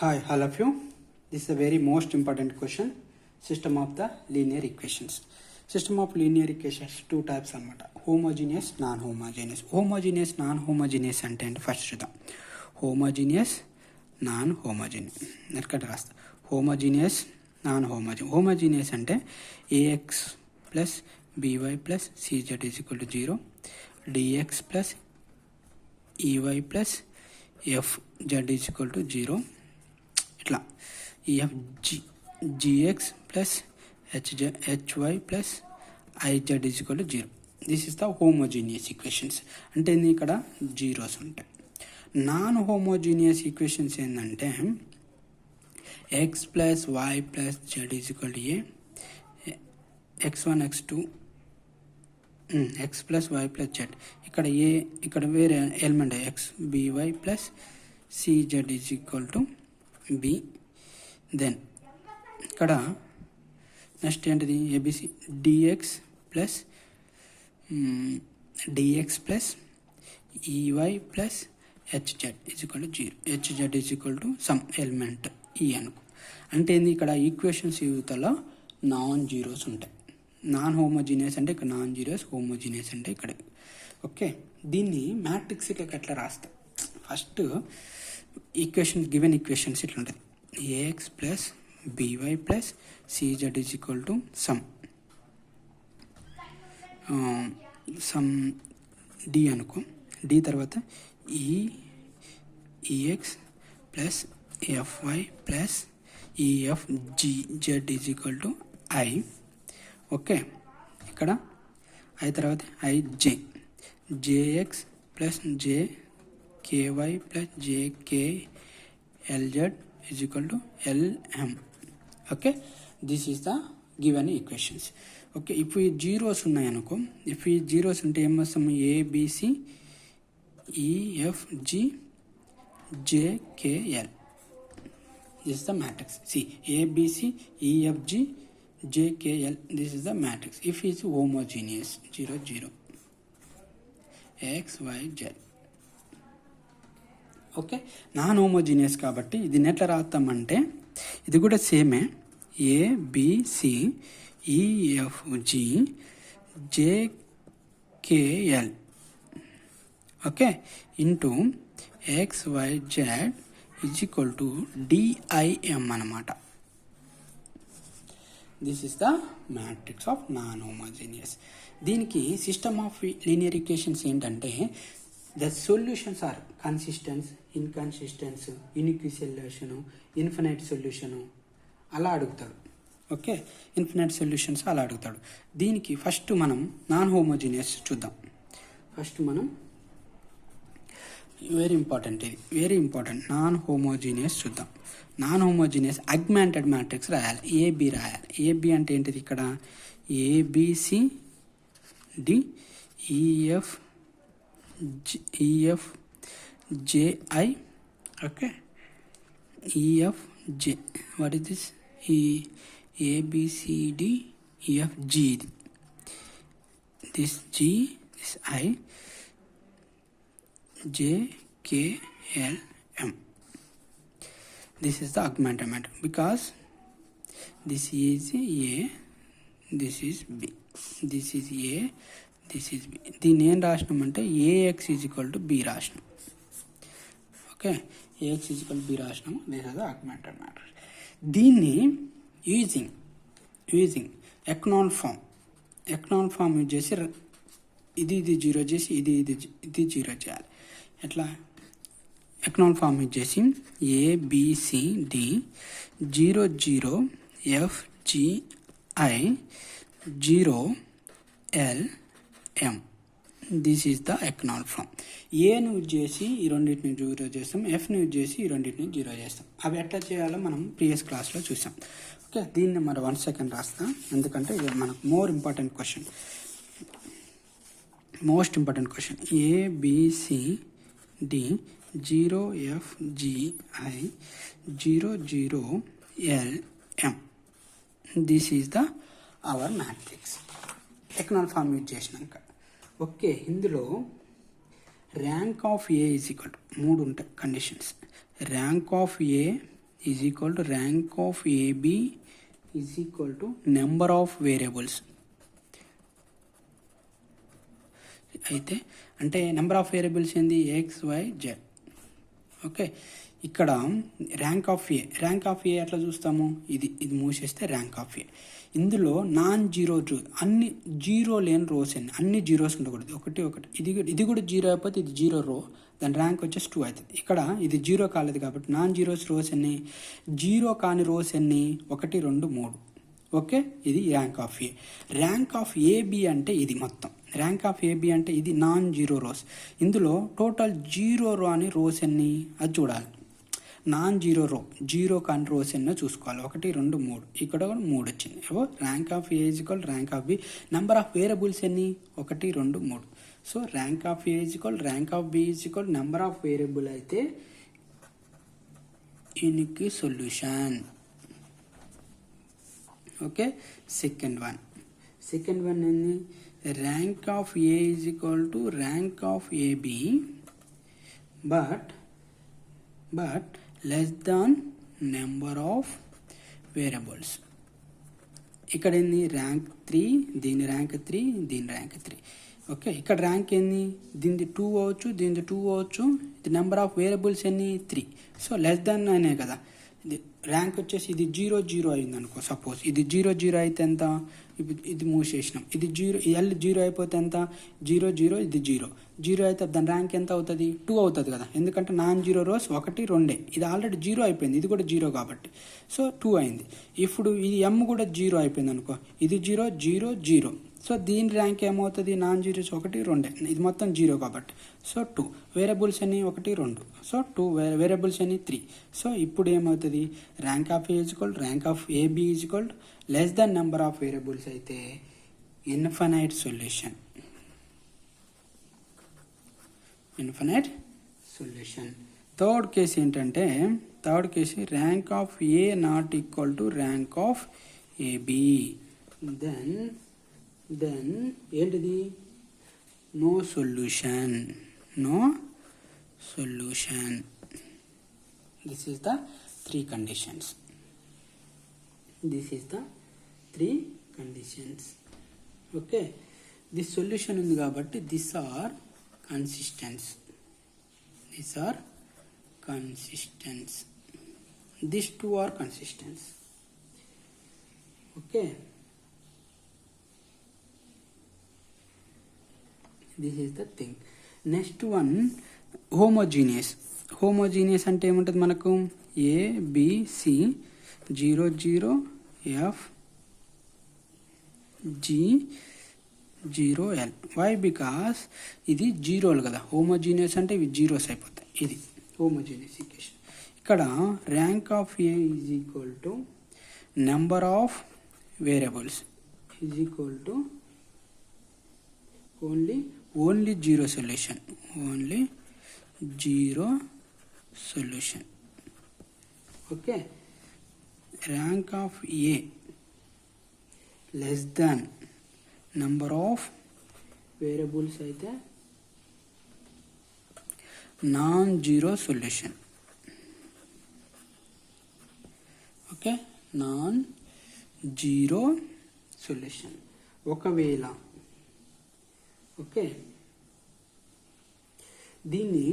Hi, all of you. This is a very most important question. System of the linear equations. System of linear equations two types అన్నమాట. Homogeneous, non-homogeneous. Homogeneous, non-homogeneous అంటే first చూద్దాం. Homogeneous, non-homogeneous. ఎక్కడ రాస్తా? Homogeneous, non-homogeneous. Homogeneous అంటే ax plus by plus cz is equal to 0, dx plus ey plus fz is equal to 0. ఇట్లా gx plus hy plus iz is equal to 0. This is the homogeneous equations. అంటే ఇక్కడ జీరోస్ ఉంటాయి. Non homogeneous equations ఏంటంటే x plus y plus z is equal to A, x1 x2 x plus y plus z. ఇక్కడ ఏ ఇక్కడ వేరే element x by plus CZ is equal to B. Then ఇక్కడ నెక్స్ట్ ఏంటిది ABC dx plus ey plus hz is equal to 0. Hz is equal to some element ఈ అనుకో. అంటే ఏంది ఇక్కడ ఈక్వేషన్స్ యూతలో నాన్ జీరోస్ ఉంటాయి. నాన్ హోమోజీనియస్ అంటే ఇక్కడ నాన్ జీరోస్, హోమోజీనియస్ అంటే ఇక్కడ. ఓకే, దీన్ని మ్యాట్రిక్స్ ఇట్లా ఎట్లా రాస్తా? ఫస్ట్ ఈక్వేషన్ గివెన్ ఈక్వేషన్స్ ఇట్లా ఉంటుంది. AX plus BY plus CZ is equal to some D అనుకో. డి తర్వాత EX plus FY plus EFZ is equal to I. Okay, ఇక్కడ ఐ తర్వాత JX plus KY plus JKLZ is equal to LM. Okay, this is the given equations. Okay, ఇప్పుడు ఈ zeros ఉన్నాయనుకో. ఇప్పుడు ఈ zeros ఉంటే ఏమొస్తాము? ABC EFG JKL. This is the matrix. See ABC EFG JKL, this is the matrix. If is homogeneous 0 0 X Y Z. Okay, non homogeneous కాబట్టి దీన్ని ఎట్లా రాస్తామంటే ఇది కూడా సేమే. ABC EFG JKL okay into X Y Z is equal to DIM అన్నమాట. This is the matrix of non homogeneous. దీనికి system of linear equations ఏంటంటే the solutions are consistence, inconsistence, unique solution, infinite solution అలా అడుగుతాడు. Okay, infinite solutions అలా అడుగుతాడు. దీనికి first మనం non homogeneous చూద్దాం. ఫస్ట్ మనం వెరీ ఇంపార్టెంట్, ఇది వెరీ ఇంపార్టెంట్. నాన్ హోమోజీనియస్ చూద్దాం. నాన్ హోమోజీనియస్ అగ్మెంటెడ్ మ్యాట్రిక్స్ రాయాలి. ఏబి రాయాలి. ఏబి అంటే ఏంటిది? ఇక్కడ ABC D EFJI. Okay, EFJ. What is this? ఈ ABCD EFG. This G, this I, JKLM. This is the augmented matrix because this is A, this is B, this is A, this is B. దీన్ని ఏం రాసినామంటే AX is equal to B రాసినాం. Okay, AX is equal to B రాసినాము. This is the augmented matrix. దీన్ని using ఎకనాన్ form use చేసి ఇది zero చేసి ఇది జీరో చేయాలి. ఎట్లా? ఎకనాన్ ఫామ్ యూజ్ చేసి ABCD 0 0 FGI 0 LM. This is the ఎకనాన్ ఫామ్. ఏను యూజ్ చేసి ఈ రెండింటిని జీరో చేస్తాం, ఎఫ్ని యూజ్ చేసి ఈ రెండింటిని జీరో చేస్తాం. అవి ఎట్లా చేయాలో మనం ప్రీవియస్ క్లాస్లో చూసాం. ఓకే, దీన్ని మరి 1 సెకండ్ రాస్తాం, ఎందుకంటే ఇది మనకు most important question. ABCD 0 FGI 0 0 LM. This is the our matrix. ఎకనాన్ ఫామ్ యూజ్ చేసినాక ఓకే, ఇందులో rank of A is equal to 3 ఉంటాయి conditions. Rank of A is equal to rank of AB is equal to number of variables. అయితే అంటే number of variables ఏంది, X Y Z. Okay, ఇక్కడ rank of A ఎట్లా చూస్తాము, ఇది మూసేస్తే rank of A. ఇందులో నాన్ జీరో అన్ని జీరో లేని రోస్ అండి, అన్ని జీరోస్ ఉండకూడదు, ఒకటి ఇది కూడా జీరో అయిపోతే ఇది జీరో రో, దాని ర్యాంక్ వచ్చేసి 2 అవుతుంది. ఇక్కడ ఇది జీరో కాలేదు కాబట్టి నాన్ జీరోస్ రోస్ ఎన్ని, జీరో కాని రోస్ ఎన్ని, 1 2 3. ఓకే, ఇది rank of A. Rank of AB అంటే ఇది మొత్తం, ర్యాంక్ ఆఫ్ ఏబి అంటే ఇది నాన్ జీరో రోస్. ఇందులో టోటల్ జీరో రో అని రోస్ ఎన్ని అది చూడాలి. నాన్ జీరో రో, జీరో కాని రోస్ ఎన్నో చూసుకోవాలి, 1 2 3, ఇక్కడ కూడా 3 వచ్చింది. Rank of A equal rank of B. Number of variables ఎన్ని, 1 2 3. So rank of A equal rank of B equal number of variable అయితే దీనికి సొల్యూషన్. ఓకే, సెకండ్ వన్ ఏంది, rank of A is equal to rank of AB but less than number of variables. ఇక్కడ ఏంది rank 3, దీని rank 3, దీని rank 3. Okay, ఇక్కడ rank ఏంది, దీనిది 2 అవ్వచ్చు, దీనిది 2 అవ్వచ్చు, ఇది నెంబర్ ఆఫ్ వేరియబుల్స్ ఎన్ని 3. సో లెస్ దాన్ అనే కదా, ఇది ర్యాంక్ వచ్చేసి ఇది 0 0 అయింది అనుకో, సపోజ్ ఇది 0 0 అయితే ఎంత, ఇది మూసేసినాం, ఇది 0 ఎల్ 0 అయిపోతే ఎంత, 0 0, ఇది 0 0 అయితే దాని ర్యాంక్ ఎంత అవుతుంది, 2 అవుతుంది కదా, ఎందుకంటే నాన్ జీరో రోస్ 1 2. ఇది ఆల్రెడీ 0 అయిపోయింది, ఇది కూడా 0 కాబట్టి సో 2 అయింది. ఇప్పుడు ఇది ఎమ్ కూడా 0 అయిపోయింది అనుకో, ఇది 0 0 0. సో దీని ర్యాంక్ ఏమవుతుంది, నాన్ జీరోస్ 1 2, ఇది మొత్తం 0 కాబట్టి సో 2. వేరియబుల్స్ అన్ని 1 2, సో 2 వేరియబుల్స్ అన్ని 3. సో ఇప్పుడు ఏమవుతుంది, rank of A equal rank of AB equal less then number of variables అయితే ఇన్ఫినైట్ సొల్యూషన్. థర్డ్ కేసు ఏంటంటే, rank of A not equal to rank of AB. Then ఏంటిది, no solution. This is the 3 conditions. Okay, this solution ఉంది కాబట్టి this are consistence. These two are consistent. Okay, this is the thing. Next one, homogeneous అంటే ఏముంటుంది మనకు, A B C 0 0 F G 0 L. Y, because ఇది జీరోలు కదా, homogeneous అంటే ఇవి జీరోస్ అయిపోతాయి, ఇది హోమోజీనియస్ ఈక్వేషన్. ఇక్కడ rank of A is equal to number of variables is equal to only zero solution. Okay, rank of A less than number of variables అయితే non zero solution. Okay, non zero solution. ఒకవేళ okay, దీన్ని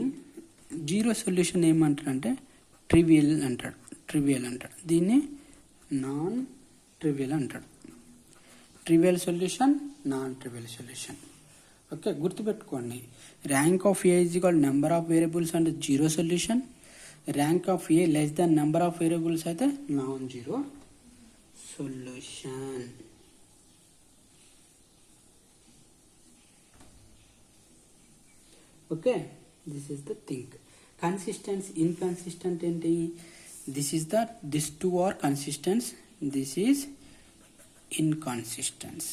zero solution ఏమంటారంటే trivial అంటాడు. దీన్ని non trivial అంటాడు. Trivial solution, non trivial solution. Okay, గుర్తుపెట్టుకోండి, rank of A is equal number of variables అంటే zero solution. Rank of A less than number of variables అయితే non zero solution. Okay, this is the thing. Consistence, inconsistent ఏంటి, this two are consistence, this is inconsistence.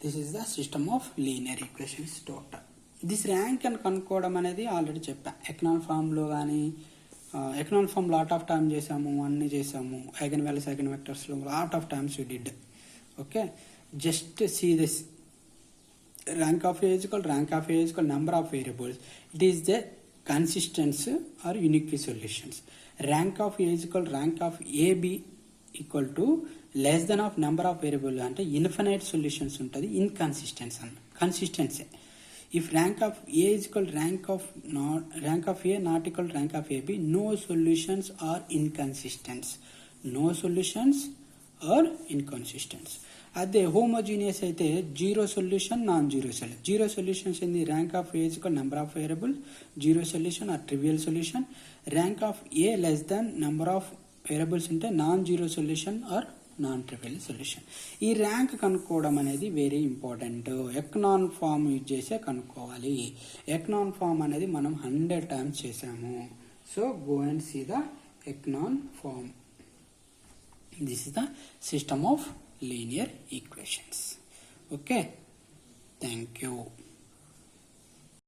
This is the system of linear equations total. This rank అని కనుక్కోవడం అనేది already చెప్పా, ఎకనాల్ ఫామ్లో కానీ ఎకనాల్ ఫామ్ లాట్ ఆఫ్ టైమ్ చేసాము, అన్నీ చేసాము, ఐగన్ వాల్యూస్ ఐగన్ వెక్టర్స్లో lot of times we did. Okay, just see this rank of a is equal number of variables. It is the consistence or unique solutions. Rank of A is equal rank of A B equal to less than of number of variable అంటే infinite solutions ఉంటుంది ఇన్కన్సిస్టెన్స్ అన్న consistency. If rank of A is equal rank of A not equal rank of AB, no solutions are inconsistent. No solutions are inconsistent. అదే homogeneous అయితే zero solution non zero solution. Zero solutions ఏంది rank of A is number of variable zero solution or trivial solution. Rank of A less than number of variables ఉంటే non zero solution or non trivial solution. ఈ rank కనుక్కోవడం అనేది very important. ఎకనాన్ form use చేసే కనుక్కోవాలి. ఎకనాన్ form అనేది మనం 100 times చేసాము. So go and see the ఎకనాన్ form. This is the system of linear equations. Okay, thank you.